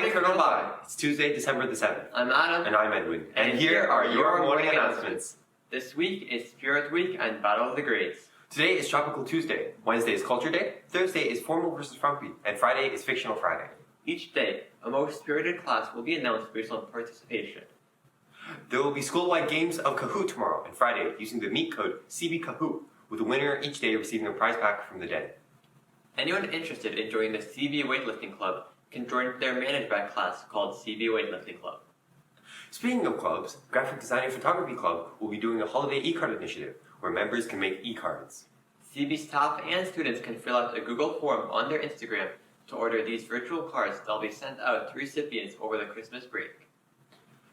morning, Colonel Bye. It's Tuesday, December the 7th. I'm Adam. And I'm Edwin. And here are your morning announcements. This week is Spirit Week and Battle of the Grades. Today is Tropical Tuesday. Wednesday is Culture Day. Thursday is Formal versus Frumpy. And Friday is Fictional Friday. Each day, a most spirited class will be announced based on participation. There will be school-wide games of Kahoot tomorrow and Friday using the meet code CBKahoot, with a winner each day receiving a prize pack from the den. Anyone interested in joining the CB Weightlifting Club can join their MANAGEBAC class called CB Weightlifting Club. Speaking of clubs, Graphic Design and Photography Club will be doing a holiday e-card initiative where members can make e-cards. CB staff and students can fill out a Google form on their Instagram to order these virtual cards that will be sent out to recipients over the Christmas break.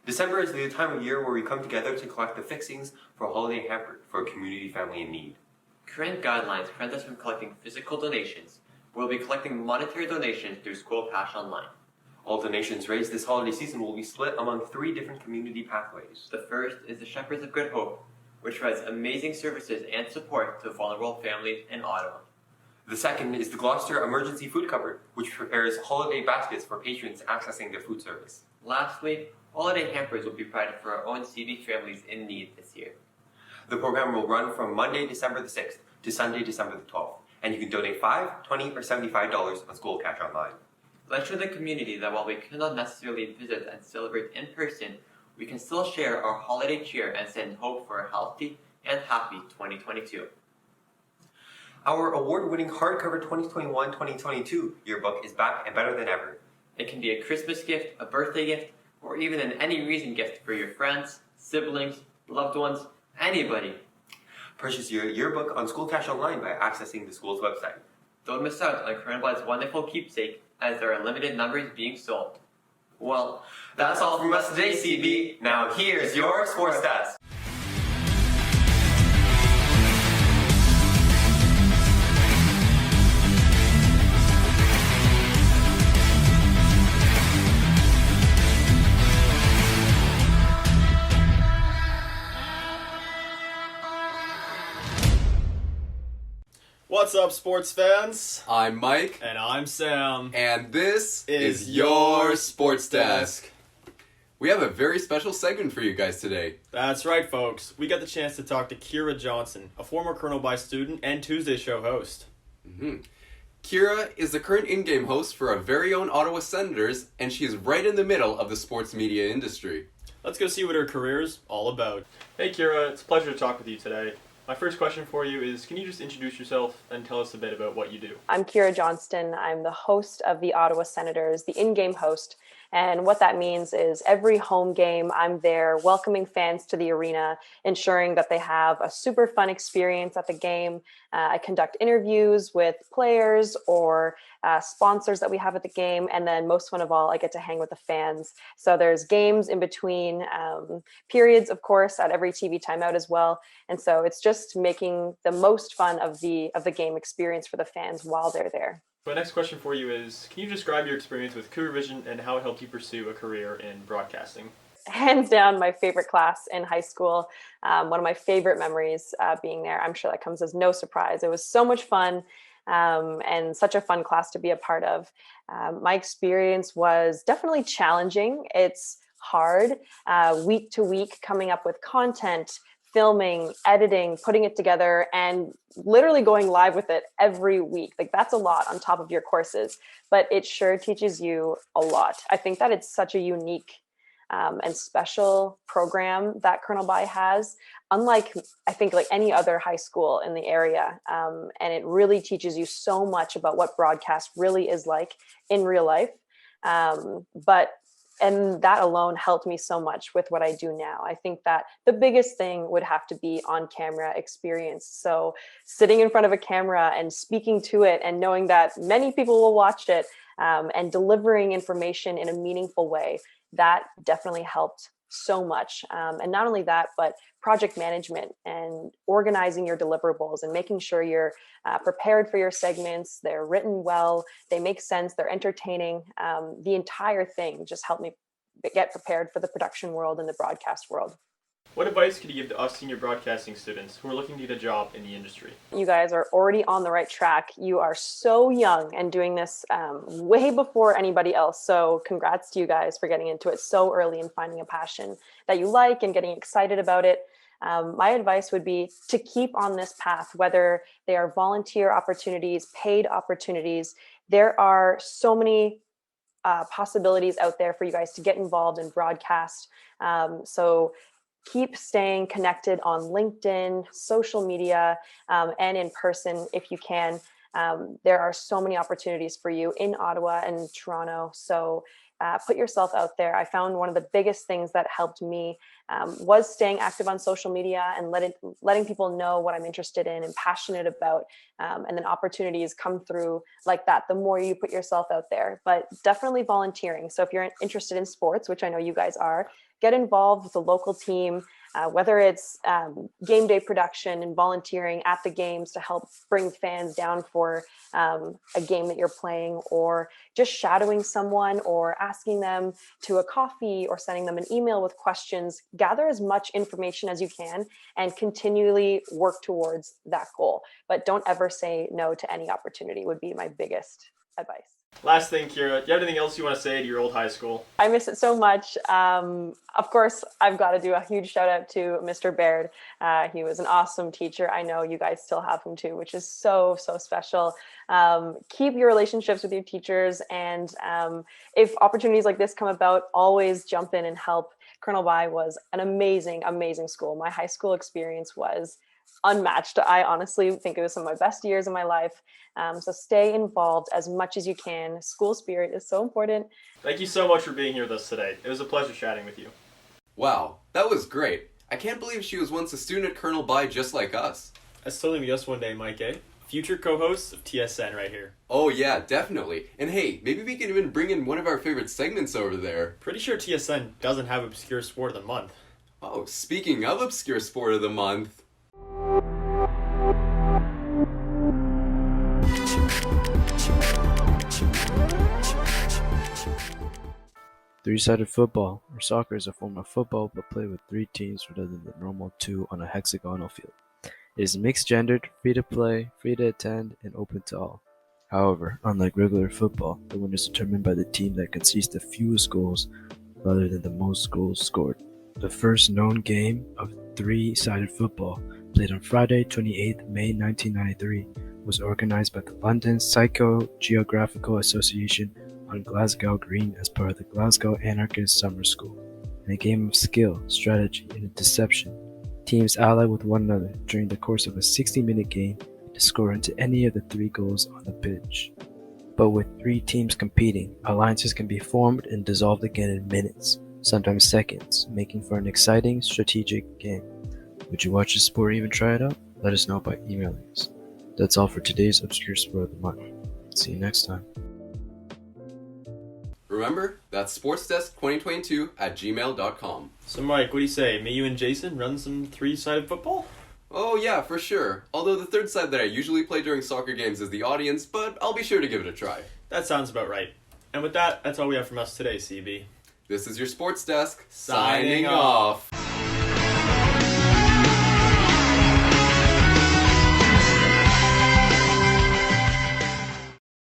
December is the time of year where we come together to collect the fixings for a holiday hamper for a community family in need. Current guidelines prevent us from collecting physical donations. We'll be collecting monetary donations through School Cash Online. All donations raised this holiday season will be split among 3 different community pathways. The first is the Shepherds of Good Hope, which provides amazing services and support to vulnerable families in Ottawa. The second is the Gloucester Emergency Food Cupboard, which prepares holiday baskets for patrons accessing their food service. Lastly, holiday hampers will be provided for our own CB families in need this year. The program will run from Monday, December the 6th to Sunday, December the 12th, and you can donate $5, $20, or $75 on School Cash Online. Let's show the community that while we cannot necessarily visit and celebrate in person, we can still share our holiday cheer and send hope for a healthy and happy 2022. Our award-winning hardcover 2021-2022 yearbook is back and better than ever. It can be a Christmas gift, a birthday gift, or even an any reason gift for your friends, siblings, loved ones, anybody. Purchase your yearbook on School Cash Online by accessing the school's website. Don't miss out on Coronavirus' wonderful keepsake, as there are limited numbers being sold. Well, that's all from us today, CB. Now here's your sports stats. What's up, sports fans? I'm Mike. And I'm Sam. And this is your Sports Desk. We have a very special segment for you guys today. That's right, folks. We got the chance to talk to Kira Johnson, a former Colonel By student and Tuesday Show host. Kira is the current in-game host for our very own Ottawa Senators, and she is right in the middle of the sports media industry. Let's go see what her career is all about. Hey, Kira. It's a pleasure to talk with you today. My first question for you is, can you just introduce yourself and tell us a bit about what you do? I'm Kira Johnston. I'm the host of the Ottawa Senators, the in-game host. And what that means is every home game, I'm there welcoming fans to the arena, ensuring that they have a super fun experience at the game. I conduct interviews with players or sponsors that we have at the game. And then most fun of all, I get to hang with the fans. So there's games in between periods, of course, at every TV timeout as well. And so it's just making the most fun of the game experience for the fans while they're there. My next question for you is, can you describe your experience with Cougar Vision and how it helped you pursue a career in broadcasting? Hands down, my favorite class in high school. One of my favorite memories being there. I'm sure that comes as no surprise. It was so much fun and such a fun class to be a part of. My experience was definitely challenging. It's hard week to week coming up with content, filming, editing, putting it together, and literally going live with it every week. Like, that's a lot on top of your courses, but it sure teaches you a lot. I think that it's such a unique and special program that Colonel By has, unlike, I think, like any other high school in the area. And it really teaches you so much about what broadcast really is like in real life. And that alone helped me so much with what I do now. I think that the biggest thing would have to be on-camera experience. So sitting in front of a camera and speaking to it and knowing that many people will watch it and delivering information in a meaningful way, that definitely helped so much. And not only that, but project management and organizing your deliverables and making sure you're prepared for your segments. They're written well, they make sense, they're entertaining. The entire thing just helped me get prepared for the production world and the broadcast world. What What advice could you give to us senior broadcasting students who are looking to get a job in the industry? You guys are already on the right track. You are so young and doing this way before anybody else. So congrats to you guys for getting into it so early and finding a passion that you like and getting excited about it. My advice would be to keep on this path, whether they are volunteer opportunities, paid opportunities. There are so many possibilities out there for you guys to get involved in broadcast. So keep staying connected on LinkedIn, social media, and in person if you can. There are so many opportunities for you in Ottawa and Toronto. So put yourself out there. I found one of the biggest things that helped me was staying active on social media and letting people know what I'm interested in and passionate about. And then opportunities come through like that the more you put yourself out there. But definitely volunteering. So if you're interested in sports, which I know you guys are, get involved with the local team, whether it's game day production and volunteering at the games to help bring fans down for a game that you're playing, or just shadowing someone or asking them to a coffee or sending them an email with questions. Gather as much information as you can and continually work towards that goal. But don't ever say no to any opportunity would be my biggest advice. Last thing, Kira, do you have anything else you want to say to your old high school? I miss it so much. Of course, I've got to do a huge shout out to Mr. Baird. He was an awesome teacher. I know you guys still have him too, which is so, so special. Keep your relationships with your teachers. And if opportunities like this come about, always jump in and help. Colonel By was an amazing, amazing school. My high school experience was unmatched. I honestly think it was some of my best years of my life. So stay involved as much as you can. School spirit is so important. Thank you so much for being here with us today. It was a pleasure chatting with you. Wow, that was great. I can't believe she was once a student at Colonel By just like us. That's totally be us one day, Mike, eh? Future co-hosts of TSN right here. Oh yeah, definitely. And hey, maybe we can even bring in one of our favorite segments over there. Pretty sure TSN doesn't have Obscure Sport of the Month. Oh, speaking of Obscure Sport of the Month... Three-sided football, or soccer, is a form of football but played with 3 teams rather than the normal 2 on a hexagonal field. It is mixed-gendered, free-to-play, free-to-attend, and open to all. However, unlike regular football, the winner is determined by the team that concedes the fewest goals rather than the most goals scored. The first known game of three-sided football, played on Friday, 28th May 1993, was organized by the London Psychogeographical Association on Glasgow Green as part of the Glasgow Anarchist Summer School. In a game of skill, strategy, and deception, teams ally with one another during the course of a 60-minute game to score into any of the 3 goals on the pitch. But with 3 teams competing, alliances can be formed and dissolved again in minutes, sometimes seconds, making for an exciting, strategic game. Would you watch this sport or even try it out? Let us know by emailing us. That's all for today's Obscure Sport of the Month. See you next time. Remember, that's sportsdesk2022@gmail.com. So Mike, what do you say? Me, you, and Jason run some three-sided football? Oh yeah, for sure. Although the third side that I usually play during soccer games is the audience, but I'll be sure to give it a try. That sounds about right. And with that, that's all we have from us today, CB. This is your Sports Desk, Signing off.